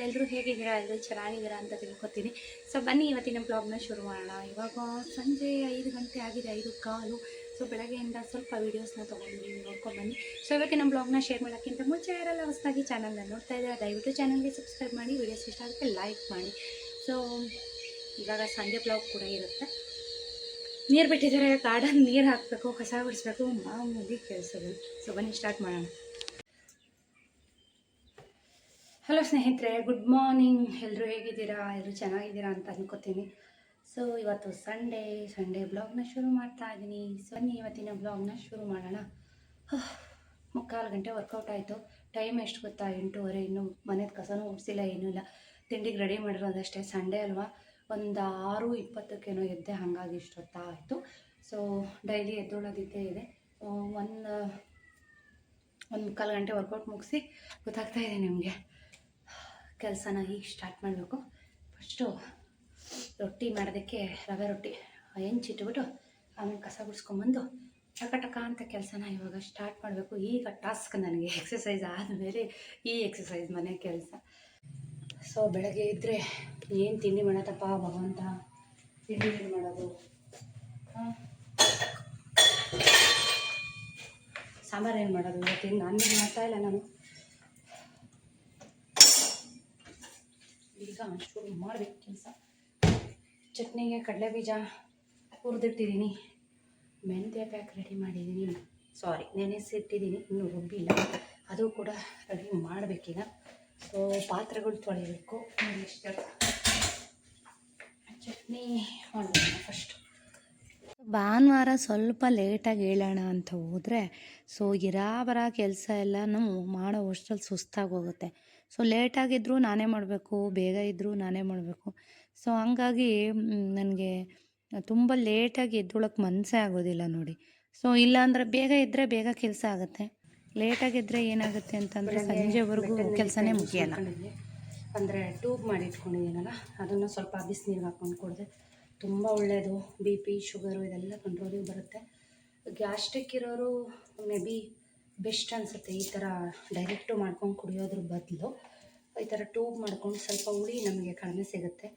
ಎಲ್ಲರೂ ಹೇಗಿದ್ದೀರಾ? ಎಲ್ಲರೂ ಚೆನ್ನಾಗಿದ್ದೀರಾ ಅಂತ ತಿಳ್ಕೊತೀನಿ. ಸೊ ಬನ್ನಿ ಇವತ್ತಿನ ಬ್ಲಾಗ್ನ ಶುರು ಮಾಡೋಣ. ಇವಾಗ ಸಂಜೆ 5 ಗಂಟೆ ಆಗಿದೆ, 5:15. ಸೊ ಬೆಳಗ್ಗೆಯಿಂದ ಸ್ವಲ್ಪ ವೀಡಿಯೋಸ್ನ ತೊಗೊಂಡಿದ್ದೀನಿ, ನೋಡ್ಕೊಂಡು ಬನ್ನಿ. ಸೊ ಇವತ್ತಿನ ಬ್ಲಾಗ್ನ ಶೇರ್ ಮಾಡೋಕ್ಕಿಂತ ಮುಂಚೆ ಯಾರೆಲ್ಲ ಹೊಸದಾಗಿ ಚಾನಲ್ನ ನೋಡ್ತಾ ಇದ್ದಾರೆ ದಯವಿಟ್ಟು ಚಾನಲ್ಗೆ ಸಬ್ಸ್ಕ್ರೈಬ್ ಮಾಡಿ, ವೀಡಿಯೋಸ್ ಇಷ್ಟ ಆಗುತ್ತೆ ಲೈಕ್ ಮಾಡಿ. ಸೊ ಇವಾಗ ಸಂಜೆ ಬ್ಲಾಗ್ ಕೂಡ ಇರುತ್ತೆ. ನೀರು ಬಿಟ್ಟಿದ್ದಾರೆ, ಗಾರ್ಡನ್ ನೀರು ಹಾಕಬೇಕು, ಕಸ ಗುಡಿಸ್ಬೇಕು, ಮಾಮೂಲಿ ಕೆಲಸಗಳು. ಸೊ ಬನ್ನಿ ಸ್ಟಾರ್ಟ್ ಮಾಡೋಣ. ಹಲೋ ಸ್ನೇಹಿತರೆ, ಗುಡ್ ಮಾರ್ನಿಂಗ್. ಎಲ್ಲರೂ ಹೇಗಿದ್ದೀರಾ? ಎಲ್ಲರೂ ಚೆನ್ನಾಗಿದ್ದೀರಾ ಅಂತ ಅನ್ಕೋತೀನಿ. ಸೊ ಇವತ್ತು ಸಂಡೇ ಬ್ಲಾಗ್ನ ಶುರು ಮಾಡ್ತಾ ಇದ್ದೀನಿ. ಸೊ ಬನ್ನಿ ಇವತ್ತಿನ ಬ್ಲಾಗ್ನ ಶುರು ಮಾಡೋಣ. 3:15 ಗಂಟೆ ವರ್ಕೌಟ್ ಆಯಿತು. ಟೈಮ್ ಎಷ್ಟು ಗೊತ್ತಾ? 8:30. ಇನ್ನೂ ಮನೆದು ಕಸನೂ ಉಡಿಸಿಲ್ಲ, ಏನೂ ಇಲ್ಲ. ತಿಂಡಿಗೆ ರೆಡಿ ಮಾಡಿರೋದಷ್ಟೇ. ಸಂಡೇ ಅಲ್ವಾ, ಒಂದು 6:20 ಎದ್ದೆ, ಹಾಗಾಗಿ ಇಷ್ಟೊತ್ತಾಯಿತು. ಸೊ ಡೈಲಿ ಎದ್ದೊಳೋದಿದ್ದೇ ಇದೆ. ಒಂದು 3:15 ಗಂಟೆ ವರ್ಕೌಟ್ ಮುಗಿಸಿ ಗೊತ್ತಾಗ್ತಾ ಇದೆ ನಿಮಗೆ. ಕೆಲಸನ ಈಗ ಸ್ಟಾರ್ಟ್ ಮಾಡಬೇಕು. ಫಸ್ಟು ರೊಟ್ಟಿ ಮಾಡೋದಕ್ಕೆ ರವೆ ರೊಟ್ಟಿ ಹೆಂಚಿಟ್ಬಿಟ್ಟು ಆಮೇಲೆ ಕಸ ಗುಡಿಸ್ಕೊಂಬಂದು ಟಕ ಅಂತ ಕೆಲಸನ ಇವಾಗ ಸ್ಟಾರ್ಟ್ ಮಾಡಬೇಕು. ಈಗ ಟಾಸ್ಕ್ ನನಗೆ. ಎಕ್ಸಸೈಸ್ ಆದಮೇಲೆ ಈ ಎಕ್ಸಸೈಸ್ ಮನೆ ಕೆಲಸ. ಸೊ ಬೆಳಗ್ಗೆ ಇದ್ದರೆ ಏನು ತಿಂಡಿ ಮಾಡೋದಪ್ಪ ಭಗವಂತ, ತಿಂಡಿ ಏನು ಮಾಡೋದು? ಸಾಂಬಾರು ಏನು ಮಾಡೋದು? ಇವತ್ತೇನು ನಾನ್ ವೆಜ್ ಮಾಡ್ತಾಯಿಲ್ಲ ನಾನು. ಈಗ ಶುರು ಮಾಡಬೇಕು ಕೆಲಸ. ಚಟ್ನಿಗೆ ಕಡಲೆ ಬೀಜ ಹುರಿದಿಟ್ಟಿದ್ದೀನಿ, ಮೆಂತ್ಯ ಪ್ಯಾಕ್ ರೆಡಿ ಮಾಡಿದ್ದೀನಿ. ನೆನೆಸಿಟ್ಟಿದ್ದೀನಿ, ಇನ್ನೂ ರುಬ್ಬಿಲ್ಲ. ಅದು ಕೂಡ ರೆಡಿ ಮಾಡಬೇಕೀಗ. ಸೊ ಪಾತ್ರೆಗಳು ತೊಳಿಬೇಕು. ಚಟ್ನಿ ಮಾಡಬೇಕು ಫಸ್ಟ್. ಭಾನುವಾರ ಸ್ವಲ್ಪ ಲೇಟಾಗಿ ಹೇಳೋಣ ಅಂತ ಹೋದರೆ ಸೊ ಬರೋ ಕೆಲಸ ಎಲ್ಲನೂ ಮಾಡೋ ಅಷ್ಟರಲ್ಲಿ ಸುಸ್ತಾಗಿ ಹೋಗುತ್ತೆ. ಸೊ ಲೇಟಾಗಿದ್ದರೂ ನಾನೇ ಮಾಡಬೇಕು, ಬೇಗ ಇದ್ದರೂ ನಾನೇ ಮಾಡಬೇಕು. ಸೊ ಹಂಗಾಗಿ ನನಗೆ ತುಂಬ ಲೇಟಾಗಿ ಎದ್ದೊಳಕ್ಕೆ ಮನಸ್ಸೇ ಆಗೋದಿಲ್ಲ ನೋಡಿ. ಸೊ ಇಲ್ಲಾಂದರೆ ಬೇಗ ಇದ್ದರೆ ಬೇಗ ಕೆಲಸ ಆಗುತ್ತೆ, ಲೇಟಾಗಿದ್ದರೆ ಏನಾಗುತ್ತೆ ಅಂತಂದರೆ ಸಂಜೆವರೆಗೂ ಕೆಲಸನೇ ಮುಗಿಯಲ್ಲ. ಅಂದರೆ ಟ್ಯೂಬ್ ಮಾಡಿ ಇಟ್ಕೊಂಡಿದ್ದೀನಲ್ಲ, ಅದನ್ನು ಸ್ವಲ್ಪ ಬಿಸಿನೀರಿಗೆ ಹಾಕ್ಕೊಂಡು ಕುಡಿದ್ರೆ ತುಂಬ ಒಳ್ಳೆಯದು. BP ಶುಗರು ಇದೆಲ್ಲ ಕಂಟ್ರೋಲಿಗೆ ಬರುತ್ತೆ. ಗ್ಯಾಸ್ಟ್ರಿಕ್ ಇರೋರು ಮೇ ಬಿ ಬೆಸ್ಟ್ ಅನಿಸುತ್ತೆ ಈ ಥರ ಡೈರೆಕ್ಟು ಮಾಡ್ಕೊಂಡು ಕುಡಿಯೋದ್ರ ಬದಲು ಈ ಥರ ಟ್ಯೂಬ್ ಮಾಡ್ಕೊಂಡು ಸ್ವಲ್ಪ ಹುಳಿ ನಮಗೆ ಕಡಿಮೆ ಸಿಗುತ್ತೆ.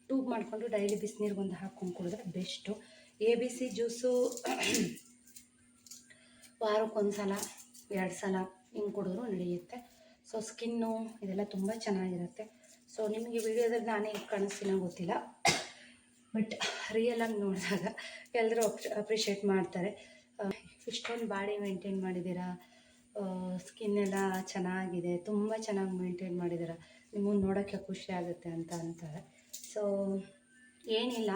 ಟ್ಯೂಬ್ ಮಾಡಿಕೊಂಡು ಡೈಲಿ ಬಿಸಿನೀರಿಗೊಂದು ಹಾಕ್ಕೊಂಡು ಕುಡಿದ್ರೆ ಬೆಸ್ಟು. ABC ಜ್ಯೂಸು ವಾರಕ್ಕೊಂದು ಸಲ 2 ಸಲ ಹಿಂಗೆ ಕುಡಿದ್ರೂ ನಡೆಯುತ್ತೆ. ಸೊ ಸ್ಕಿನ್ನು ಇದೆಲ್ಲ ತುಂಬ ಚೆನ್ನಾಗಿರುತ್ತೆ. ಸೊ ನಿಮಗೆ ವಿಡಿಯೋದಲ್ಲಿ ನಾನೇ ಕಾಣಿಸ್ತೀನೋ ಗೊತ್ತಿಲ್ಲ, ಬಟ್ ರಿಯಲಾಗಿ ನೋಡಿದಾಗ ಎಲ್ಲರೂ ಅಪ್ರಿಷಿಯೇಟ್ ಮಾಡ್ತಾರೆ. ಇಷ್ಟೊಂದು ಬಾಡಿ ಮೇಂಟೈನ್ ಮಾಡಿದ್ದೀರಾ, ಸ್ಕಿನ್ ಎಲ್ಲ ಚೆನ್ನಾಗಿದೆ, ತುಂಬ ಚೆನ್ನಾಗಿ ಮೇಂಟೈನ್ ಮಾಡಿದ್ದೀರಾ, ನಿಮಗೆ ನೋಡೋಕ್ಕೆ ಖುಷಿ ಆಗುತ್ತೆ ಅಂತ ಅಂತಾರೆ. ಸೊ ಏನಿಲ್ಲ,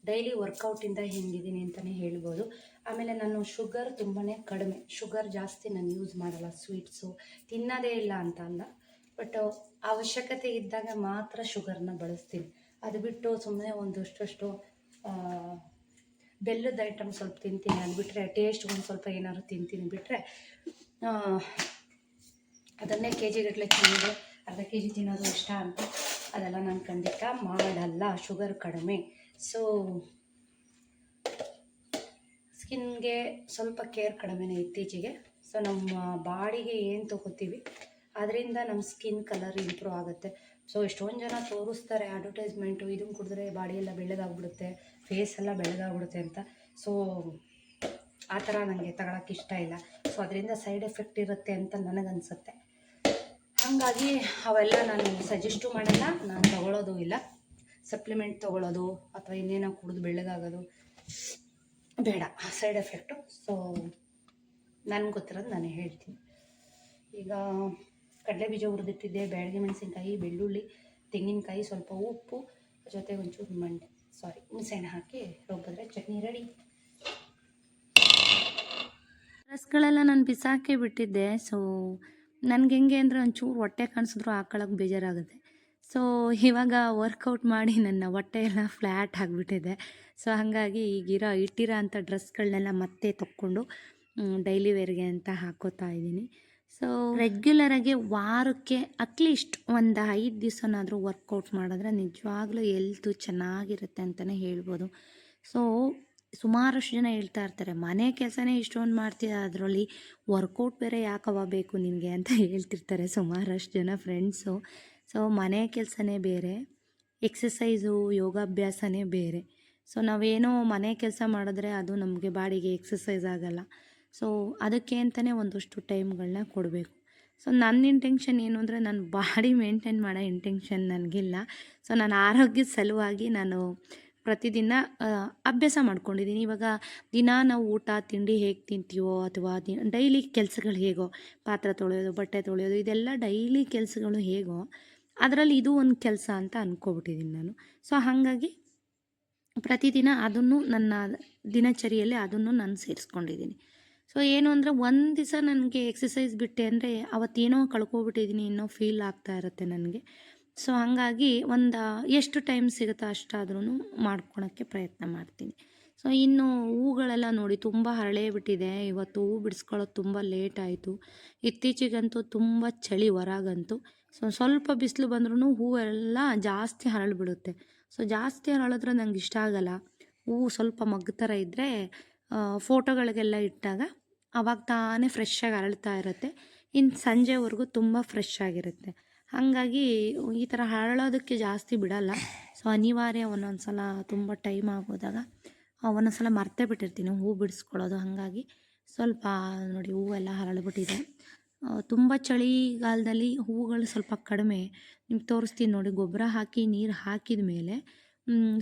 ಡೈಲಿ ವರ್ಕೌಟಿಂದ ಹೆಂಗಿದ್ದೀನಿ ಅಂತಲೇ ಹೇಳ್ಬೋದು. ಆಮೇಲೆ ನಾನು ಶುಗರ್ ತುಂಬಾ ಕಡಿಮೆ, ಶುಗರ್ ಜಾಸ್ತಿ ನಾನು ಯೂಸ್ ಮಾಡಲ್ಲ. ಸ್ವೀಟ್ಸು ತಿನ್ನೋದೇ ಇಲ್ಲ ಅಂತ ಅಲ್ಲ, ಬಟ್ ಅವಶ್ಯಕತೆ ಇದ್ದಾಗ ಮಾತ್ರ ಶುಗರ್ನ ಬಳಸ್ತೀನಿ. ಅದು ಬಿಟ್ಟು ಸುಮ್ಮನೆ ಒಂದಷ್ಟು ಬೆಲ್ಲದ ಐಟಮ್ ಸ್ವಲ್ಪ ತಿಂತೀನಿ, ಅದು ಬಿಟ್ಟರೆ ಟೇಸ್ಟ್ ಒಂದು ಸ್ವಲ್ಪ ಏನಾದ್ರು ತಿಂತೀನಿ ಬಿಟ್ಟರೆ ಅದನ್ನೇ KG ಗಟ್ಟಲೆ ತಿನ್ನೋದು, ಅರ್ಧ KG ತಿನ್ನೋದು ಇಷ್ಟ ಅಂತ ಅದೆಲ್ಲ ನಾನು ಖಂಡಿತ ಮಾಡಲ್ಲ. ಶುಗರ್ ಕಡಿಮೆ. ಸೊ ಸ್ಕಿನ್ಗೆ ಸ್ವಲ್ಪ ಕೇರ್ ಕಡಿಮೆನೇ ಇತ್ತೀಚೆಗೆ. ಸೊ ನಮ್ಮ ಬಾಡಿಗೆ ಏನು ತೊಗೋತೀವಿ ಅದರಿಂದ ನಮ್ಮ ಸ್ಕಿನ್ ಕಲರ್ ಇಂಪ್ರೂವ್ ಆಗುತ್ತೆ. ಸೊ ಎಷ್ಟೊಂದು ಜನ ತೋರಿಸ್ತಾರೆ ಅಡ್ವರ್ಟೈಸ್ಮೆಂಟು, ಇದನ್ನು ಕುಡಿದ್ರೆ ಬಾಡಿ ಎಲ್ಲ ಬೆಳ್ಳಗಾಗ್ಬಿಡುತ್ತೆ, ಫೇಸ್ ಎಲ್ಲ ಬೆಳ್ಳಗಾಗ್ಬಿಡುತ್ತೆ ಅಂತ. ಸೊ ಆ ಥರ ನನಗೆ ತಗೊಳಕ್ಕೆ ಇಷ್ಟ ಇಲ್ಲ. ಸೊ ಅದರಿಂದ ಸೈಡ್ ಎಫೆಕ್ಟ್ ಇರುತ್ತೆ ಅಂತ ನನಗನ್ಸುತ್ತೆ. ಹಾಗಾಗಿ ಅವೆಲ್ಲ ನಾನು ಸಜೆಸ್ಟು ಮಾಡಲ್ಲ, ನಾನು ತೊಗೊಳ್ಳೋದು ಇಲ್ಲ. ಸಪ್ಲಿಮೆಂಟ್ ತೊಗೊಳ್ಳೋದು ಅಥವಾ ಇನ್ನೇನೋ ಕುಡಿದು ಬೆಳ್ಳಗಾಗೋದು ಬೇಡ, ಸೈಡ್ ಎಫೆಕ್ಟು. ಸೊ ನನಗೆ ಗೊತ್ತಿರೋದು ನಾನು ಹೇಳ್ತೀನಿ. ಈಗ ಕಡಲೆ ಬೀಜ ಹುರಿದಿಟ್ಟಿದ್ದೆ, ಬ್ಯಾಡಗಿ ಮೆಣಸಿನ್ಕಾಯಿ, ಬೆಳ್ಳುಳ್ಳಿ, ತೆಂಗಿನಕಾಯಿ, ಸ್ವಲ್ಪ ಉಪ್ಪು, ಜೊತೆಗೆ ಒಂಚೂರು ಹುಣಸೆಹಣ್ಣು ಹಾಕಿ ರುಬ್ಬಿದ್ರೆ ಚಟ್ನಿ ರೆಡಿ. ರಸಗಳೆಲ್ಲ ನಾನು ಬಿಸಾಕೇ ಬಿಟ್ಟಿದ್ದೆ. ಸೊ ನನಗೆ ಹೆಂಗೆ ಅಂದರೆ ಒಂಚೂರು ಹೊಟ್ಟೆ ಕಾಣಿಸಿದ್ರು ಹಾಕೊಳ್ಳೋಕೆ ಬೇಜಾರಾಗುತ್ತೆ. ಸೊ ಇವಾಗ ವರ್ಕೌಟ್ ಮಾಡಿ ನನ್ನ ಹೊಟ್ಟೆ ಎಲ್ಲ ಫ್ಲ್ಯಾಟ್ ಆಗಿಬಿಟ್ಟಿದೆ. ಸೊ ಹಾಗಾಗಿ ಈಗಿರೋ ಇಟ್ಟಿರೋ ಅಂಥ ಡ್ರೆಸ್ಗಳನ್ನೆಲ್ಲ ಮತ್ತೆ ತೊಗೊಂಡು ಡೈಲಿ ವೇರ್ಗೆ ಅಂತ ಹಾಕೋತಾ ಇದ್ದೀನಿ. ಸೊ ರೆಗ್ಯುಲರಾಗಿ ವಾರಕ್ಕೆ ಅಟ್ಲೀಸ್ಟ್ ಒಂದು 5 ದಿವಸನಾದರೂ ವರ್ಕೌಟ್ ಮಾಡಿದ್ರೆ ನಿಜವಾಗ್ಲೂ ಹೆಲ್ತು ಚೆನ್ನಾಗಿರುತ್ತೆ ಅಂತಲೇ ಹೇಳ್ಬೋದು. ಸೊ ಸುಮಾರಷ್ಟು ಜನ ಹೇಳ್ತಾ ಇರ್ತಾರೆ, ಮನೆ ಕೆಲಸನೇ ಇಷ್ಟೊಂದು ಮಾಡ್ತೀಯ, ಅದರಲ್ಲಿ ವರ್ಕೌಟ್ ಬೇರೆ ಯಾಕವ್ವ ಬೇಕು ನಿನಗೆ ಅಂತ ಹೇಳ್ತಿರ್ತಾರೆ ಸುಮಾರಷ್ಟು ಜನ ಫ್ರೆಂಡ್ಸು. ಸೊ ಮನೆ ಕೆಲಸನೇ ಬೇರೆ, ಎಕ್ಸಸೈಸು ಯೋಗಾಭ್ಯಾಸನೇ ಬೇರೆ. ಸೊ ನಾವೇನೋ ಮನೆ ಕೆಲಸ ಮಾಡಿದ್ರೆ ಅದು ನಮಗೆ ಬಾಡಿಗೆ ಎಕ್ಸಸೈಸ್ ಆಗಲ್ಲ. ಸೊ ಅದಕ್ಕೆ ಅಂತಲೇ ಒಂದಷ್ಟು ಟೈಮ್ಗಳನ್ನ ಕೊಡಬೇಕು. ಸೊ ನನ್ನ ಇಂಟೆನ್ಷನ್ ಏನು ಅಂದರೆ, ನನ್ನ ಬಾಡಿ ಮೇಂಟೈನ್ ಮಾಡೋ ಇಂಟೆನ್ಷನ್ ನನಗಿಲ್ಲ. ಸೊ ನನ್ನ ಆರೋಗ್ಯದ ಸಲುವಾಗಿ ನಾನು ಪ್ರತಿದಿನ ಅಭ್ಯಾಸ ಮಾಡ್ಕೊಂಡಿದ್ದೀನಿ. ಇವಾಗ ದಿನ ನಾವು ಊಟ ತಿಂಡಿ ಹೇಗೆ ತಿಂತೀವೋ ಅಥವಾ ಡೈಲಿ ಕೆಲಸಗಳು ಹೇಗೋ, ಪಾತ್ರೆ ತೊಳೆಯೋದು, ಬಟ್ಟೆ ತೊಳೆಯೋದು, ಇದೆಲ್ಲ ಡೈಲಿ ಕೆಲಸಗಳು ಹೇಗೋ ಅದರಲ್ಲಿ ಇದು ಒಂದು ಕೆಲಸ ಅಂತ ಅಂದ್ಕೊಬಿಟ್ಟಿದ್ದೀನಿ ನಾನು. ಸೊ ಹಾಗಾಗಿ ಪ್ರತಿದಿನ ಅದನ್ನು ನನ್ನ ದಿನಚರಿಯಲ್ಲಿ ಅದನ್ನು ನಾನು ಸೇರಿಸ್ಕೊಂಡಿದ್ದೀನಿ. ಸೊ ಏನು ಅಂದರೆ, ಒಂದು ದಿವಸ ನನಗೆ ಎಕ್ಸಸೈಸ್ ಬಿಟ್ಟೆ ಅಂದರೆ ಅವತ್ತೇನೋ ಕಳ್ಕೊಬಿಟ್ಟಿದ್ದೀನಿ ಅನ್ನೋ ಫೀಲ್ ಆಗ್ತಾ ಇರುತ್ತೆ ನನಗೆ. ಸೊ ಹಾಗಾಗಿ ಎಷ್ಟು ಟೈಮ್ ಸಿಗುತ್ತೋ ಅಷ್ಟಾದ್ರೂ ಮಾಡ್ಕೊಳೋಕ್ಕೆ ಪ್ರಯತ್ನ ಮಾಡ್ತೀನಿ. ಸೊ ಇನ್ನು ಹೂಗಳೆಲ್ಲ ನೋಡಿ ತುಂಬ ಹರಳೇ ಬಿಟ್ಟಿದೆ. ಇವತ್ತು ಹೂ ಬಿಡಿಸ್ಕೊಳ್ಳೋದು ತುಂಬ ಲೇಟ್ ಆಯಿತು. ಇತ್ತೀಚೆಗಂತೂ ತುಂಬ ಚಳಿ ಹೊರಗಂತೂ. ಸೊ ಸ್ವಲ್ಪ ಬಿಸಿಲು ಬಂದ್ರೂ ಹೂವೆಲ್ಲ ಜಾಸ್ತಿ ಹರಳಿಬಿಡುತ್ತೆ. ಸೊ ಜಾಸ್ತಿ ಹರಳಿದ್ರೆ ನಂಗೆ ಇಷ್ಟ ಆಗಲ್ಲ. ಹೂವು ಸ್ವಲ್ಪ ಮಗ್ಗು ಥರ ಇದ್ದರೆ ಫೋಟೋಗಳಿಗೆಲ್ಲ ಇಟ್ಟಾಗ ಅವಾಗ ತಾನೇ ಫ್ರೆಶ್ಶಾಗಿ ಅರಳ್ತಾ ಇರುತ್ತೆ. ಇನ್ನು ಸಂಜೆವರೆಗೂ ತುಂಬ ಫ್ರೆಶ್ ಆಗಿರುತ್ತೆ. ಹಾಗಾಗಿ ಈ ಥರ ಹರಳೋದಕ್ಕೆ ಜಾಸ್ತಿ ಬಿಡಲ್ಲ. ಸೊ ಅನಿವಾರ್ಯ ಒಂದೊಂದು ಸಲ ತುಂಬ ಟೈಮ್ ಆಗೋದಾಗ ಒಂದೊಂದು ಸಲ ಮರ್ತೇ ಬಿಟ್ಟಿರ್ತೀನಿ ಹೂ ಬಿಡಿಸ್ಕೊಳ್ಳೋದು. ಹಾಗಾಗಿ ಸ್ವಲ್ಪ ನೋಡಿ ಹೂವೆಲ್ಲ ಹರಳಿಬಿಟ್ಟಿದೆ. ತುಂಬ ಚಳಿಗಾಲದಲ್ಲಿ ಹೂಗಳು ಸ್ವಲ್ಪ ಕಡಿಮೆ. ನಿಮ್ಗೆ ತೋರಿಸ್ತೀನಿ ನೋಡಿ, ಗೊಬ್ಬರ ಹಾಕಿ ನೀರು ಹಾಕಿದ ಮೇಲೆ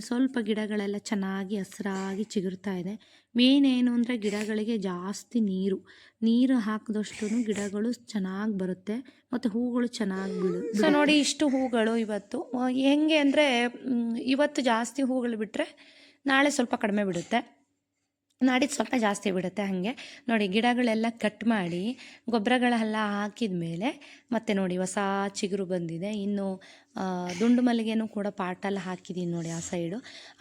ಸ್ವಲ್ಪ ಗಿಡಗಳೆಲ್ಲ ಚೆನ್ನಾಗಿ ಹಸ್ರಾಗಿ ಚಿಗುರ್ತಾ ಇದೆ. ಮೇನ್ ಏನು ಅಂದರೆ, ಗಿಡಗಳಿಗೆ ಜಾಸ್ತಿ ನೀರು ಹಾಕಿದಷ್ಟು ಗಿಡಗಳು ಚೆನ್ನಾಗಿ ಬರುತ್ತೆ ಮತ್ತು ಹೂಗಳು ಚೆನ್ನಾಗಿ ಸೊ ನೋಡಿ, ಇಷ್ಟು ಹೂಗಳು ಇವತ್ತು ಹೆಂಗೆ ಅಂದರೆ, ಇವತ್ತು ಜಾಸ್ತಿ ಹೂಗಳು ಬಿಟ್ಟರೆ ನಾಳೆ ಸ್ವಲ್ಪ ಕಡಿಮೆ ಬಿಡುತ್ತೆ, ನಾಡಿದ್ದು ಸ್ವಲ್ಪ ಜಾಸ್ತಿ ಬಿಡುತ್ತೆ. ಹಾಗೆ ನೋಡಿ, ಗಿಡಗಳೆಲ್ಲ ಕಟ್ ಮಾಡಿ ಗೊಬ್ಬರಗಳೆಲ್ಲ ಹಾಕಿದ ಮೇಲೆ ಮತ್ತೆ ನೋಡಿ ಹೊಸ ಚಿಗುರು ಬಂದಿದೆ. ಇನ್ನು ದುಂಡು ಮಲ್ಲಿಗೆನೂ ಕೂಡ ಪಾಟಲ್ಲಿ ಹಾಕಿದ್ದೀನಿ ನೋಡಿ ಆ ಸೈಡು,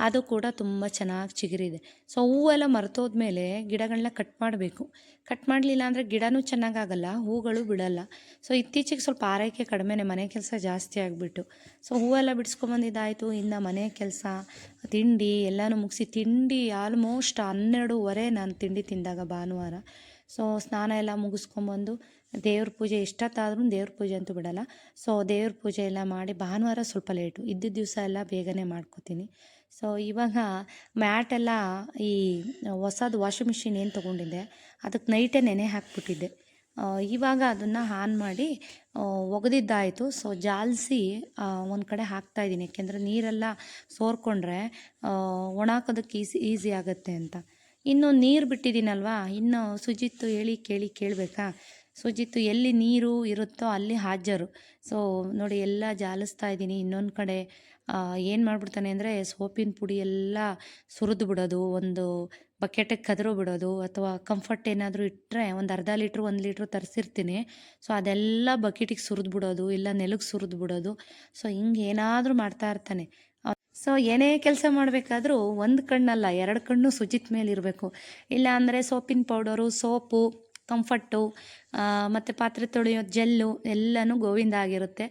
ಅದು ಕೂಡ ತುಂಬ ಚೆನ್ನಾಗಿ ಚಿಗುರಿದೆ. ಸೊ ಹೂವೆಲ್ಲ ಮರ್ತೋದ್ಮೇಲೆ ಗಿಡಗಳನ್ನ ಕಟ್ ಮಾಡಬೇಕು. ಕಟ್ ಮಾಡಲಿಲ್ಲ ಅಂದರೆ ಗಿಡನೂ ಚೆನ್ನಾಗಾಗಲ್ಲ, ಹೂಗಳು ಬಿಡಲ್ಲ. ಸೊ ಇತ್ತೀಚೆಗೆ ಸ್ವಲ್ಪ ಆರೈಕೆ ಕಡಿಮೆನೇ, ಮನೆ ಕೆಲಸ ಜಾಸ್ತಿ ಆಗಿಬಿಟ್ಟು. ಸೊ ಹೂವೆಲ್ಲ ಬಿಡಿಸ್ಕೊಂಬಂದಿದ್ದಾಯಿತು. ಇನ್ನು ಮನೆ ಕೆಲಸ, ತಿಂಡಿ ಎಲ್ಲನೂ ಮುಗಿಸಿ, ತಿಂಡಿ ಆಲ್ಮೋಸ್ಟ್ 12:30 ನಾನು ತಿಂಡಿ ತಿಂದಾಗ ಭಾನುವಾರ. ಸೊ ಸ್ನಾನ ಎಲ್ಲ ಮುಗಿಸ್ಕೊಂಬಂದು ದೇವ್ರ ಪೂಜೆ, ಎಷ್ಟೊತ್ತಾದ್ರೂ ದೇವ್ರ ಪೂಜೆ ಅಂತೂ ಬಿಡಲ್ಲ. ಸೊ ದೇವ್ರ ಪೂಜೆ ಎಲ್ಲ ಮಾಡಿ, ಭಾನುವಾರ ಸ್ವಲ್ಪ ಲೇಟು, ಇದ್ದಿದ್ದ ದಿವಸ ಎಲ್ಲ ಬೇಗನೆ ಮಾಡ್ಕೋತೀನಿ. ಸೊ ಇವಾಗ ಮ್ಯಾಟೆಲ್ಲ ಈ ಹೊಸದು ವಾಷಿಂಗ್ ಮಿಷಿನ್ ಏನು ತೊಗೊಂಡಿದ್ದೆ ಅದಕ್ಕೆ ನೈಟೇ ನೆನೆ ಹಾಕ್ಬಿಟ್ಟಿದ್ದೆ. ಇವಾಗ ಅದನ್ನು ಆನ್ ಮಾಡಿ ಒಗೆದಿದ್ದಾಯಿತು. ಸೊ ಜಾಲಿಸಿ ಒಂದು ಕಡೆ ಹಾಕ್ತಾಯಿದ್ದೀನಿ, ಯಾಕೆಂದರೆ ನೀರೆಲ್ಲ ಸೋರ್ಕೊಂಡ್ರೆ ಒಣಾಕೋದಕ್ಕೆ ಈಸಿ ಆಗುತ್ತೆ ಅಂತ. ಇನ್ನು ನೀರು ಬಿಟ್ಟಿದ್ದೀನಲ್ವಾ, ಇನ್ನು ಸುಜಿತ್ತು ಹೇಳಿ ಕೇಳಿ ಕೇಳಬೇಕಾ? ಸುಜಿತ್ತು ಎಲ್ಲಿ ನೀರು ಇರುತ್ತೋ ಅಲ್ಲಿ ಹಾಜರು. ಸೊ ನೋಡಿ, ಎಲ್ಲ ಜಾಲಿಸ್ತಾ ಇದ್ದೀನಿ. ಇನ್ನೊಂದು ಕಡೆ ಏನು ಮಾಡಿಬಿಡ್ತಾನೆ ಅಂದರೆ, ಸೋಪಿನ ಪುಡಿ ಎಲ್ಲ ಸುರಿದು ಬಿಡೋದು, ಒಂದು ಬಕೆಟಿಗೆ ಕದ್ರು ಬಿಡೋದು, ಅಥವಾ ಕಂಫರ್ಟ್ ಏನಾದರೂ ಇಟ್ಟರೆ ಒಂದು ಅರ್ಧ ಲೀಟ್ರು 1 ಲೀಟ್ರು ತರಿಸಿರ್ತೀನಿ. ಸೊ ಅದೆಲ್ಲ ಬಕೆಟಿಗೆ ಸುರಿದು ಬಿಡೋದು, ಇಲ್ಲ ನೆಲಕ್ಕೆ ಸುರಿದು ಬಿಡೋದು. ಸೊ ಹಿಂಗೆ ಏನಾದರೂ ಮಾಡ್ತಾ ಇರ್ತಾನೆ. ಸೊ ಏನೇ ಕೆಲಸ ಮಾಡಬೇಕಾದ್ರೂ ಒಂದು ಕಣ್ಣಲ್ಲ 2 ಕಣ್ಣು ಸುಜಿತ್ ಮೇಲೆ ಇರಬೇಕು. ಇಲ್ಲ ಅಂದರೆ ಸೋಪಿನ ಪೌಡರು, ಸೋಪು, ಕಂಫರ್ಟು ಮತ್ತು ಪಾತ್ರೆ ತೊಳೆಯೋ ಜೆಲ್ಲು ಎಲ್ಲನೂ ಗೋವಿಂದ ಆಗಿರುತ್ತೆ.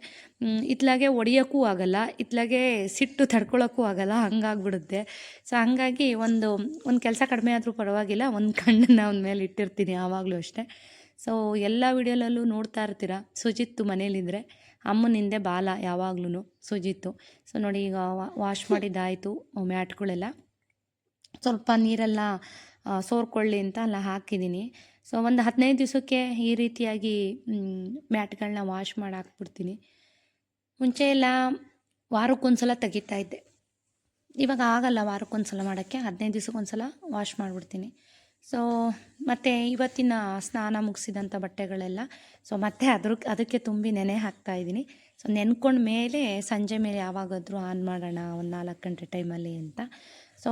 ಇತ್ಲಾಗೆ ಹೊಡಿಯೋಕ್ಕೂ ಆಗಲ್ಲ, ಇತ್ಲಾಗೆ ಸಿಟ್ಟು ತಡ್ಕೊಳ್ಳೋಕ್ಕೂ ಆಗಲ್ಲ, ಹಂಗಾಗ್ಬಿಡುತ್ತೆ. ಸೊ ಹಂಗಾಗಿ ಒಂದು ಕೆಲಸ ಕಡಿಮೆ ಆದರೂ ಪರವಾಗಿಲ್ಲ, ಒಂದು ಕಣ್ಣನ್ನು ಅವನ ಮೇಲೆ ಇಟ್ಟಿರ್ತೀನಿ ಯಾವಾಗಲೂ ಅಷ್ಟೇ. ಸೊ ಎಲ್ಲ ವಿಡಿಯೋಲಲ್ಲೂ ನೋಡ್ತಾ ಇರ್ತೀರ, ಸುಜಿತ್ತು ಮನೇಲಿದ್ದರೆ ಅಮ್ಮನ ಹಿಂದೆ ಬಾಲ ಯಾವಾಗ್ಲೂ ಸುಜಿತ್ತು. ಸೊ ನೋಡಿ, ಈಗ ವಾಶ್ ಮಾಡಿದ್ದಾಯಿತು. ಮ್ಯಾಟ್ಗಳೆಲ್ಲ ಸ್ವಲ್ಪ ನೀರೆಲ್ಲ ಸೋರ್ಕೊಳ್ಳಿ ಅಂತ ಎಲ್ಲ ಹಾಕಿದ್ದೀನಿ. ಸೊ ಒಂದು 15 ದಿವಸಕ್ಕೆ ಈ ರೀತಿಯಾಗಿ ಮ್ಯಾಟ್ಗಳನ್ನ ವಾಶ್ ಮಾಡಿ ಹಾಕ್ಬಿಡ್ತೀನಿ. ಮುಂಚೆ ಎಲ್ಲ ವಾರಕ್ಕೊಂದ್ಸಲ ತೆಗಿತಾ ಇದ್ದೆ, ಇವಾಗ ಆಗಲ್ಲ ವಾರಕ್ಕೊಂದು ಸಲ ಮಾಡೋಕ್ಕೆ, 15 ದಿವಸಕ್ಕೊಂದ್ಸಲ ವಾಶ್ ಮಾಡಿಬಿಡ್ತೀನಿ. ಸೊ ಮತ್ತು ಇವತ್ತಿನ ಸ್ನಾನ ಮುಗಿಸಿದಂಥ ಬಟ್ಟೆಗಳೆಲ್ಲ ಮತ್ತೆ ಅದಕ್ಕೆ ತುಂಬಿ ನೆನೆ ಹಾಕ್ತಾಯಿದ್ದೀನಿ. ಸೊ ನೆನ್ಕೊಂಡ ಮೇಲೆ ಸಂಜೆ ಮೇಲೆ ಯಾವಾಗಾದರೂ ಆನ್ ಮಾಡೋಣ ಒಂದು 4 ಗಂಟೆ ಟೈಮಲ್ಲಿ ಅಂತ. ಸೊ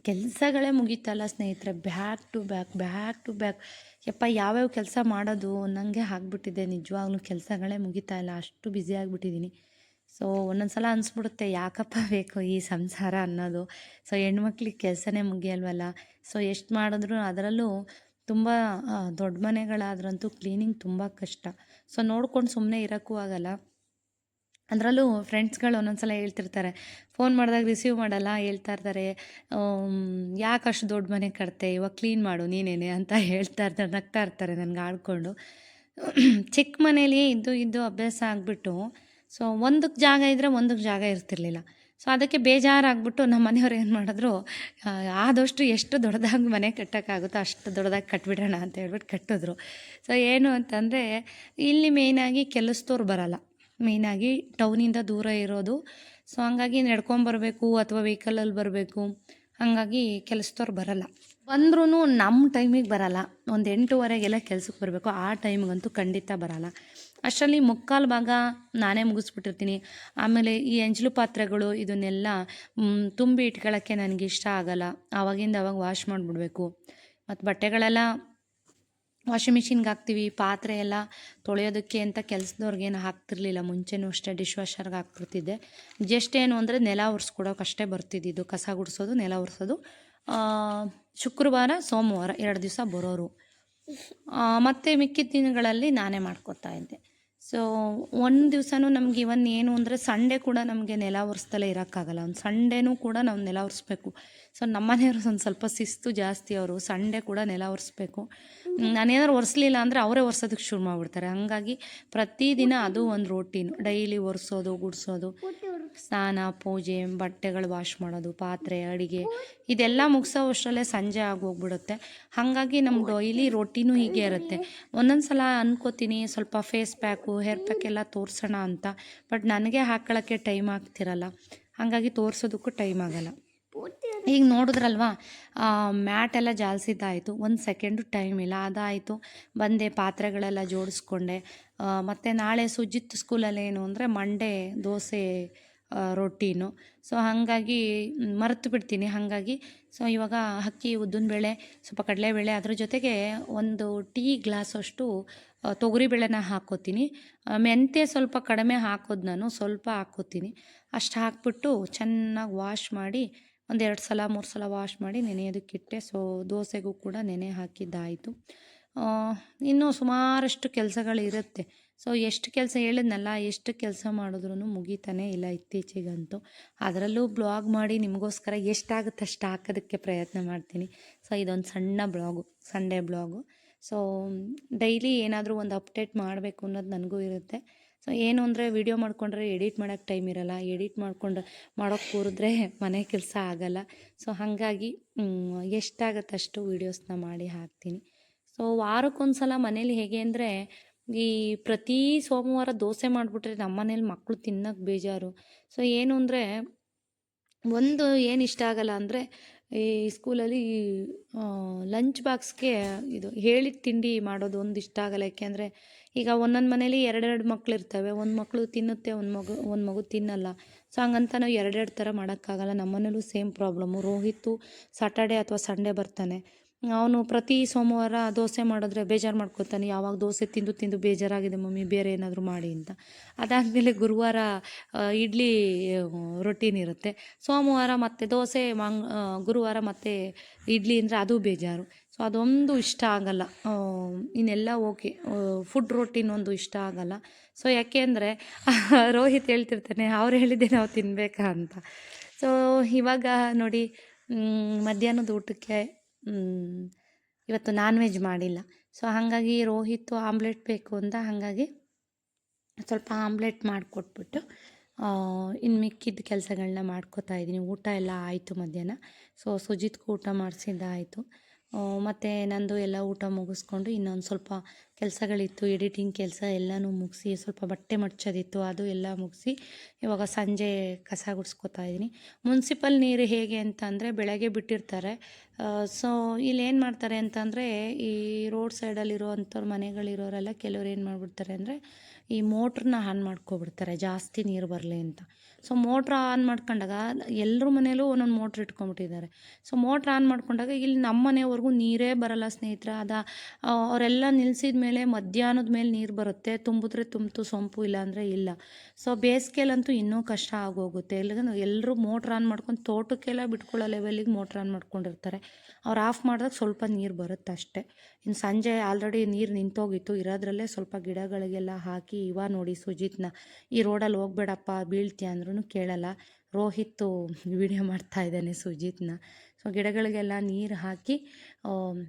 ಕೆಲಸಗಳೇ ಮುಗೀತಲ್ಲ ಸ್ನೇಹಿತರೆ, ಬ್ಯಾಕ್ ಟು ಬ್ಯಾಕ್ ಯಪ್ಪ ಯಾವ್ಯಾವ ಕೆಲಸ ಮಾಡೋದು ನನಗೆ ಆಗಿಬಿಟ್ಟಿದೆ. ನಿಜವಾಗ್ಲೂ ಕೆಲಸಗಳೇ ಮುಗಿತಾ ಇಲ್ಲ, ಅಷ್ಟು ಬ್ಯುಸಿ ಆಗಿಬಿಟ್ಟಿದ್ದೀನಿ. ಸೊ ಒಂದೊಂದು ಸಲ ಅನಿಸ್ಬಿಡುತ್ತೆ, ಯಾಕಪ್ಪ ಬೇಕು ಈ ಸಂಸಾರ ಅನ್ನೋದು. ಸೊ ಹೆಣ್ಮಕ್ಳಿಗೆ ಕೆಲಸನೇ ಮುಗಿಯಲ್ವಲ್ಲ. ಸೊ ಎಷ್ಟು ಮಾಡಿದ್ರು, ಅದರಲ್ಲೂ ತುಂಬ ದೊಡ್ಡ ಮನೆಗಳಾದ್ರಂತೂ ಕ್ಲೀನಿಂಗ್ ತುಂಬ ಕಷ್ಟ. ಸೊ ನೋಡ್ಕೊಂಡು ಸುಮ್ಮನೆ ಇರೋಕ್ಕೂ ಆಗಲ್ಲ. ಅದರಲ್ಲೂ ಫ್ರೆಂಡ್ಸ್ಗಳು ಒಂದೊಂದ್ಸಲ ಹೇಳ್ತಿರ್ತಾರೆ, ಫೋನ್ ಮಾಡಿದಾಗ ರಿಸೀವ್ ಮಾಡಲ್ಲ, ಹೇಳ್ತಾ ಇರ್ತಾರೆ, ಯಾಕೆ ಅಷ್ಟು ದೊಡ್ಡ ಮನೆ ಕಟ್ತೆ, ಇವಾಗ ಕ್ಲೀನ್ ಮಾಡು ನೀನೇನೆ ಅಂತ ಹೇಳ್ತಾ ಇರ್ತಾರೆ, ನಗ್ತಾ ಇರ್ತಾರೆ ನನಗೆ ಆಡ್ಕೊಂಡು. ಚಿಕ್ಕ ಮನೇಲಿ ಇದ್ದು ಇದ್ದು ಅಭ್ಯಾಸ ಆಗಿಬಿಟ್ಟು, ಸೊ ಒಂದಕ್ಕೆ ಜಾಗ ಇದ್ದರೆ ಒಂದಕ್ಕೆ ಜಾಗ ಇರ್ತಿರ್ಲಿಲ್ಲ. ಸೊ ಅದಕ್ಕೆ ಬೇಜಾರಾಗ್ಬಿಟ್ಟು ನಮ್ಮ ಮನೆಯವ್ರು ಏನು ಮಾಡಿದ್ರು, ಆದಷ್ಟು ಎಷ್ಟು ದೊಡ್ಡದಾಗಿ ಮನೆ ಕಟ್ಟೋಕ್ಕಾಗುತ್ತೋ ಅಷ್ಟು ದೊಡ್ಡದಾಗಿ ಕಟ್ಬಿಡೋಣ ಅಂತ ಹೇಳ್ಬಿಟ್ಟು ಕಟ್ಟಿದ್ರು. ಸೊ ಏನು ಅಂತಂದರೆ, ಇಲ್ಲಿ ಮೇಯ್ನಾಗಿ ಕೆಲಸದವ್ರು ಬರಲ್ಲ, ಮೇಯ್ನಾಗಿ ಟೌನಿಂದ ದೂರ ಇರೋದು. ಸೊ ಹಂಗಾಗಿ ನಡ್ಕೊಂಬರ್ಬೇಕು ಅಥವಾ ವೆಹಿಕಲಲ್ಲಿ ಬರಬೇಕು, ಹಾಗಾಗಿ ಕೆಲಸದವ್ರು ಬರಲ್ಲ. ಬಂದ್ರೂ ನಮ್ಮ ಟೈಮಿಗೆ ಬರಲ್ಲ, ಒಂದು 8:30ಗೆಲ್ಲ ಕೆಲ್ಸಕ್ಕೆ ಬರಬೇಕು, ಆ ಟೈಮ್ಗಂತೂ ಖಂಡಿತ ಬರಲ್ಲ. ಅಷ್ಟರಲ್ಲಿ ಮುಕ್ಕಾಲು ಭಾಗ ನಾನೇ ಮುಗಿಸ್ಬಿಟ್ಟಿರ್ತೀನಿ. ಆಮೇಲೆ ಈ ಎಂಜಲು ಪಾತ್ರೆಗಳು ಇದನ್ನೆಲ್ಲ ತುಂಬಿ ಇಟ್ಕೊಳ್ಳೋಕ್ಕೆ ನನಗೆ ಇಷ್ಟ ಆಗಲ್ಲ, ಆವಾಗಿಂದ ಅವಾಗ ವಾಶ್ ಮಾಡಿಬಿಡ್ಬೇಕು. ಮತ್ತು ಬಟ್ಟೆಗಳೆಲ್ಲ ವಾಷಿಂಗ್ ಮಿಷಿನ್ಗೆ ಹಾಕ್ತೀವಿ, ಪಾತ್ರೆ ಎಲ್ಲ ತೊಳೆಯೋದಕ್ಕೆ ಅಂತ ಕೆಲಸದವ್ರಿಗೇನು ಹಾಕ್ತಿರ್ಲಿಲ್ಲ, ಮುಂಚೆನೂ ಅಷ್ಟೇ ಡಿಶ್ ವಾಷರ್ಗೆ ಹಾಕ್ಬಿಡ್ತಿದ್ದೆ. ಜಸ್ಟ್ ಏನು ಅಂದರೆ ನೆಲ ಒರೆಸ್ಕೊಡೋಕೆ ಅಷ್ಟೇ ಬರ್ತಿದ್ದಿದ್ದು, ಕಸ ಗುಡಿಸೋದು, ನೆಲ ಒರೆಸೋದು. ಶುಕ್ರವಾರ ಸೋಮವಾರ 2 ದಿವಸ ಬರೋರು, ಮತ್ತು ಮಿಕ್ಕಿದ ದಿನಗಳಲ್ಲಿ ನಾನೇ ಮಾಡ್ಕೊತಾ ಇದ್ದೆ. ಸೊ ಒಂದು ದಿವಸನೂ ನಮ್ಗೆ ಇವನ್ ಏನು ಅಂದರೆ ಸಂಡೇ ಕೂಡ ನಮಗೆ ನೆಲ ಒರೆಸ್ದಲೇ ಇರೋಕ್ಕಾಗಲ್ಲ, ಒಂದು ಸಂಡೇನೂ ಕೂಡ ನಾವು ನೆಲ ಒರೆಸ್ಬೇಕು. ಸೊ ನಮ್ಮನೆಯವರು ಒಂದು ಸ್ವಲ್ಪ ಶಿಸ್ತು ಜಾಸ್ತಿ, ಅವರು ಸಂಡೇ ಕೂಡ ನೆಲ ಒರೆಸ್ಬೇಕು. ನಾನೇನಾದ್ರು ಒರೆಸ್ಲಿಲ್ಲ ಅಂದರೆ ಅವರೇ ಒರೆಸೋದಕ್ಕೆ ಶುರು ಮಾಡಿಬಿಡ್ತಾರೆ. ಹಾಗಾಗಿ ಪ್ರತಿದಿನ ಅದು ಒಂದು ರೂಟೀನು, ಡೈಲಿ ಒರೆಸೋದು, ಗುಡಿಸೋದು, ಸ್ನಾನ, ಪೂಜೆ, ಬಟ್ಟೆಗಳು ವಾಶ್ ಮಾಡೋದು, ಪಾತ್ರೆ, ಅಡುಗೆ ಇದೆಲ್ಲ ಮುಗಿಸೋ ಅಷ್ಟರಲ್ಲೇ ಸಂಜೆ ಆಗೋಗ್ಬಿಡುತ್ತೆ. ಹಾಗಾಗಿ ನಮ್ಮ ಡೈಲಿ ರೊಟೀನು ಹೀಗೆ ಇರುತ್ತೆ. ಒಂದೊಂದು ಸಲ ಅನ್ಕೋತೀನಿ ಸ್ವಲ್ಪ ಫೇಸ್ ಪ್ಯಾಕು, ಹೇರ್ ಪ್ಯಾಕ್ ಎಲ್ಲ ತೋರಿಸೋಣ ಅಂತ, ಬಟ್ ನನಗೆ ಹಾಕೊಳ್ಳೋಕ್ಕೆ ಟೈಮ್ ಆಗ್ತಿರಲ್ಲ, ಹಾಗಾಗಿ ತೋರಿಸೋದಕ್ಕೂ ಟೈಮ್ ಆಗಲ್ಲ. ಈಗ ನೋಡಿದ್ರಲ್ವಾ, ಮ್ಯಾಟ್ ಎಲ್ಲ ಜಾಲಿಸಿದ್ದಾಯಿತು, ಒಂದು ಸೆಕೆಂಡು ಟೈಮ್ ಇಲ್ಲ, ಅದಾಯಿತು. ಬಂದೆ, ಪಾತ್ರೆಗಳೆಲ್ಲ ಜೋಡಿಸ್ಕೊಂಡೆ. ಮತ್ತು ನಾಳೆ ಸುಜಿತ್ ಸ್ಕೂಲಲ್ಲಿ ಏನು ಅಂದರೆ ಮಂಡೇ ದೋಸೆ ರೊಟ್ಟೀನು. ಸೊ ಹಾಗಾಗಿ ಮರೆತು ಬಿಡ್ತೀನಿ. ಹಾಗಾಗಿ ಸೊ ಇವಾಗ ಅಕ್ಕಿ, ಉದ್ದಿನಬೇಳೆ, ಸ್ವಲ್ಪ ಕಡಲೆಬೇಳೆ, ಅದ್ರ ಜೊತೆಗೆ ಒಂದು ಟೀ ಗ್ಲಾಸಷ್ಟು ತೊಗರಿಬೇಳೆನ ಹಾಕ್ಕೋತೀನಿ. ಮೆಂತ್ಯ ಸ್ವಲ್ಪ ಕಡಿಮೆ ಹಾಕೋದು ನಾನು, ಸ್ವಲ್ಪ ಹಾಕ್ಕೋತೀನಿ. ಅಷ್ಟು ಹಾಕ್ಬಿಟ್ಟು ಚೆನ್ನಾಗಿ ವಾಶ್ ಮಾಡಿ ಒಂದು 2 ಸಲ 3 ಸಲ ವಾಶ್ ಮಾಡಿ ನೆನೆಯೋದಕ್ಕಿಟ್ಟೆ. ಸೊ ದೋಸೆಗೂ ಕೂಡ ನೆನೆ ಹಾಕಿದ್ದಾಯಿತು. ಇನ್ನೂ ಸುಮಾರಷ್ಟು ಕೆಲಸಗಳಿರುತ್ತೆ. ಸೊ ಎಷ್ಟು ಕೆಲಸ ಹೇಳಿದ್ನಲ್ಲ, ಎಷ್ಟು ಕೆಲಸ ಮಾಡಿದ್ರೂ ಮುಗಿತಾನೇ ಇಲ್ಲ ಇತ್ತೀಚೆಗಂತೂ. ಅದರಲ್ಲೂ ಬ್ಲಾಗ್ ಮಾಡಿ ನಿಮಗೋಸ್ಕರ ಎಷ್ಟಾಗುತ್ತೆ ಅಷ್ಟು ಹಾಕೋದಕ್ಕೆ ಪ್ರಯತ್ನ ಮಾಡ್ತೀನಿ. ಸೊ ಇದೊಂದು ಸಣ್ಣ blog, Sunday blog. So daily ಏನಾದರೂ ಒಂದು ಅಪ್ಡೇಟ್ ಮಾಡಬೇಕು ಅನ್ನೋದು ನನಗೂ ಇರುತ್ತೆ. ಸೊ ಏನು ಅಂದರೆ ವಿಡಿಯೋ ಮಾಡಿಕೊಂಡ್ರೆ ಎಡಿಟ್ ಮಾಡೋಕ್ಕೆ ಟೈಮ್ ಇರೋಲ್ಲ, ಎಡಿಟ್ ಮಾಡೋಕ್ಕೆ ಕೂರಿದ್ರೆ ಮನೆ ಕೆಲಸ ಆಗೋಲ್ಲ. ಸೊ ಹಾಗಾಗಿ ಎಷ್ಟಾಗತ್ತೆ ಅಷ್ಟು ವೀಡಿಯೋಸ್ನ ಮಾಡಿ ಹಾಕ್ತೀನಿ. ಸೊ ವಾರಕ್ಕೊಂದು ಸಲ ಮನೇಲಿ ಹೇಗೆ ಅಂದರೆ, ಈ ಪ್ರತಿ ಸೋಮವಾರ ದೋಸೆ ಮಾಡಿಬಿಟ್ರೆ ನಮ್ಮ ಮನೇಲಿ ಮಕ್ಕಳು ತಿನ್ನೋಕ್ಕೆ ಬೇಜಾರು. ಸೊ ಏನು ಅಂದರೆ, ಒಂದು ಏನು ಇಷ್ಟ ಆಗಲ್ಲ ಅಂದರೆ, ಈ ಸ್ಕೂಲಲ್ಲಿ ಲಂಚ್ ಬಾಕ್ಸ್ಗೆ ಇದು ಹೇಳಿದ ತಿಂಡಿ ಮಾಡೋದು ಒಂದು ಇಷ್ಟ ಆಗಲ್ಲ. ಯಾಕೆಂದರೆ ಈಗ ಒಂದೊಂದು ಮನೇಲಿ 2 ಮಕ್ಳು ಇರ್ತವೆ, ಒಂದು ಮಕ್ಕಳು ತಿನ್ನುತ್ತೆ, ಒಂದು ಮಗು ತಿನ್ನಲ್ಲ. ಸೊ ಹಂಗಂತ ನಾವು 2 ಥರ ಮಾಡೋಕ್ಕಾಗಲ್ಲ. ನಮ್ಮ ಮನೇಲೂ ಸೇಮ್ ಪ್ರಾಬ್ಲಮ್ಮು. ರೋಹಿತ್ತು ಸಾಟರ್ಡೆ ಅಥವಾ ಸಂಡೇ ಬರ್ತಾನೆ, ಅವನು ಪ್ರತಿ ಸೋಮವಾರ ದೋಸೆ ಮಾಡಿದ್ರೆ ಬೇಜಾರು ಮಾಡ್ಕೊತಾನೆ, ಯಾವಾಗ ದೋಸೆ ತಿಂದು ತಿಂದು ಬೇಜಾರಾಗಿದೆ ಮಮ್ಮಿ, ಬೇರೆ ಏನಾದರೂ ಮಾಡಿ ಅಂತ. ಅದಾದಮೇಲೆ ಗುರುವಾರ ಇಡ್ಲಿ ರೊಟೀನ್ ಇರುತ್ತೆ, ಸೋಮವಾರ ಮತ್ತು ದೋಸೆ, ಗುರುವಾರ ಮತ್ತು ಇಡ್ಲಿ ಅಂದರೆ ಅದು ಬೇಜಾರು. ಸೊ ಅದೊಂದು ಇಷ್ಟ ಆಗಲ್ಲ. ಇನ್ನೆಲ್ಲ ಓಕೆ, ಫುಡ್ ರೊಟೀನ್ ಒಂದು ಇಷ್ಟ ಆಗಲ್ಲ. ಸೊ ಯಾಕೆ ಅಂದರೆ ರೋಹಿತ್ ಹೇಳ್ತಿರ್ತಾನೆ, ಅವ್ರು ಹೇಳಿದ್ದೆ ನಾವು ತಿನ್ನಬೇಕಾ ಅಂತ. ಸೊ ಇವಾಗ ನೋಡಿ, ಮಧ್ಯಾಹ್ನದ ಊಟಕ್ಕೆ ಇವತ್ತು ನಾನ್ ವೆಜ್ ಮಾಡಿಲ್ಲ. ಸೊ ಹಾಗಾಗಿ ರೋಹಿತ್ತು ಆಮ್ಲೆಟ್ ಬೇಕು ಅಂತ, ಹಾಗಾಗಿ ಸ್ವಲ್ಪ ಆಮ್ಲೆಟ್ ಮಾಡಿಕೊಟ್ಬಿಟ್ಟು ಇನ್ನು ಮಿಕ್ಕಿದ ಕೆಲಸಗಳನ್ನ ಮಾಡ್ಕೋತಾ ಇದ್ದೀನಿ. ಊಟ ಎಲ್ಲ ಆಯಿತು ಮಧ್ಯಾಹ್ನ. ಸೊ ಸುಜಿತ್ಗೂ ಊಟ ಮಾಡಿಸಿದ್ದಾಯಿತು. ಮತ್ತು ನಂದು ಎಲ್ಲ ಊಟ ಮುಗಿಸ್ಕೊಂಡು ಇನ್ನೊಂದು ಸ್ವಲ್ಪ ಕೆಲಸಗಳಿತ್ತು, ಎಡಿಟಿಂಗ್ ಕೆಲಸ ಎಲ್ಲನೂ ಮುಗಿಸಿ, ಸ್ವಲ್ಪ ಬಟ್ಟೆ ಮಡ್ಚೋದಿತ್ತು, ಅದು ಎಲ್ಲ ಮುಗಿಸಿ ಇವಾಗ ಸಂಜೆ ಕಸ ಗುಡಿಸ್ಕೊತಾ ಇದ್ದೀನಿ. ಮುನ್ಸಿಪಲ್ ನೀರು ಹೇಗೆ ಅಂತ ಅಂದರೆ, ಬೆಳಗ್ಗೆ ಬಿಟ್ಟಿರ್ತಾರೆ. ಸೊ ಇಲ್ಲೇನು ಮಾಡ್ತಾರೆ ಅಂತಂದರೆ, ಈ ರೋಡ್ ಸೈಡಲ್ಲಿರೋ ಅಂಥವ್ರು ಮನೆಗಳಿರೋರೆಲ್ಲ ಕೆಲವ್ರು ಏನು ಮಾಡಿಬಿಡ್ತಾರೆ ಅಂದರೆ, ಈ ಮೋಟ್ರನ್ನ ಆನ್ ಮಾಡ್ಕೊಬಿಡ್ತಾರೆ ಜಾಸ್ತಿ ನೀರು ಬರಲಿ ಅಂತ. ಸೊ ಮೋಟ್ರ್ ಆನ್ ಮಾಡ್ಕೊಂಡಾಗ ಎಲ್ಲರ ಮನೇಲೂ ಒಂದೊಂದು ಮೋಟ್ರ್ ಇಟ್ಕೊಂಡ್ಬಿಟ್ಟಿದ್ದಾರೆ. ಸೊ ಮೋಟ್ರ್ ಆನ್ ಮಾಡ್ಕೊಂಡಾಗ ಇಲ್ಲಿ ನಮ್ಮ ಮನೆವರೆಗೂ ನೀರೇ ಬರಲ್ಲ ಸ್ನೇಹಿತರೆ. ಅವರೆಲ್ಲ ನಿಲ್ಸಿದ ಮೇಲೆ ಮಧ್ಯಾಹ್ನದ ಮೇಲೆ ನೀರು ಬರುತ್ತೆ. ತುಂಬಿದ್ರೆ ತುಂಬಿತು ಸೊಂಪು, ಇಲ್ಲಾಂದರೆ ಇಲ್ಲ. ಸೊ ಬೇಸಿಗೆಲಂತೂ ಇನ್ನೂ ಕಷ್ಟ ಆಗೋಗುತ್ತೆ. ಎಲ್ಲರೂ ಮೋಟ್ರ್ ಆನ್ ಮಾಡ್ಕೊಂಡು ತೋಟಕ್ಕೆಲ್ಲ ಬಿಟ್ಕೊಳ್ಳೋ ಲೆವೆಲಿಗೆ ಮೋಟ್ರ್ ಆನ್ ಮಾಡ್ಕೊಂಡಿರ್ತಾರೆ. ಅವ್ರು ಆಫ್ ಮಾಡಿದಾಗ ಸ್ವಲ್ಪ ನೀರು ಬರುತ್ತೆ ಅಷ್ಟೇ. ಇನ್ನು ಸಂಜೆ ಆಲ್ರೆಡಿ ನೀರು ನಿಂತೋಗಿತ್ತು, ಇರೋದ್ರಲ್ಲೇ ಸ್ವಲ್ಪ ಗಿಡಗಳಿಗೆಲ್ಲ ಹಾಕಿ. ನೋಡಿ ಸುಜಿತ್ನ, ಈ ರೋಡಲ್ಲಿ ಹೋಗ್ಬೇಡಪ್ಪ ಬೀಳ್ತೀಯ ಅಂದ್ರೂ ಕೇಳಲ್ಲ. ರೋಹಿತ್ ವಿಡಿಯೋ ಮಾಡ್ತಾ ಇದ್ದಾನೆ ಸುಜಿತ್ನ. ಸೊ ಗಿಡಗಳಿಗೆಲ್ಲ ನೀರು ಹಾಕಿ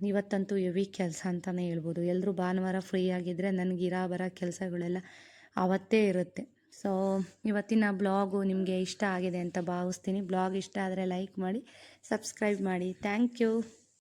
ಇವತ್ತಂತೂ ಹೆವಿ ಕೆಲಸ ಅಂತಲೇ ಹೇಳ್ಬೋದು. ಎಲ್ಲರೂ ಭಾನುವಾರ ಫ್ರೀ ಆಗಿದ್ದರೆ ನನಗೆ ಬರೋ ಕೆಲಸಗಳೆಲ್ಲ ಅವತ್ತೇ ಇರುತ್ತೆ. ಸೊ ಇವತ್ತಿನ ಬ್ಲಾಗು ನಿಮಗೆ ಇಷ್ಟ ಆಗಿದೆ ಅಂತ ಭಾವಿಸ್ತೀನಿ. ಬ್ಲಾಗ್ ಇಷ್ಟ ಆದರೆ ಲೈಕ್ ಮಾಡಿ, ಸಬ್ಸ್ಕ್ರೈಬ್ ಮಾಡಿ. Thank you.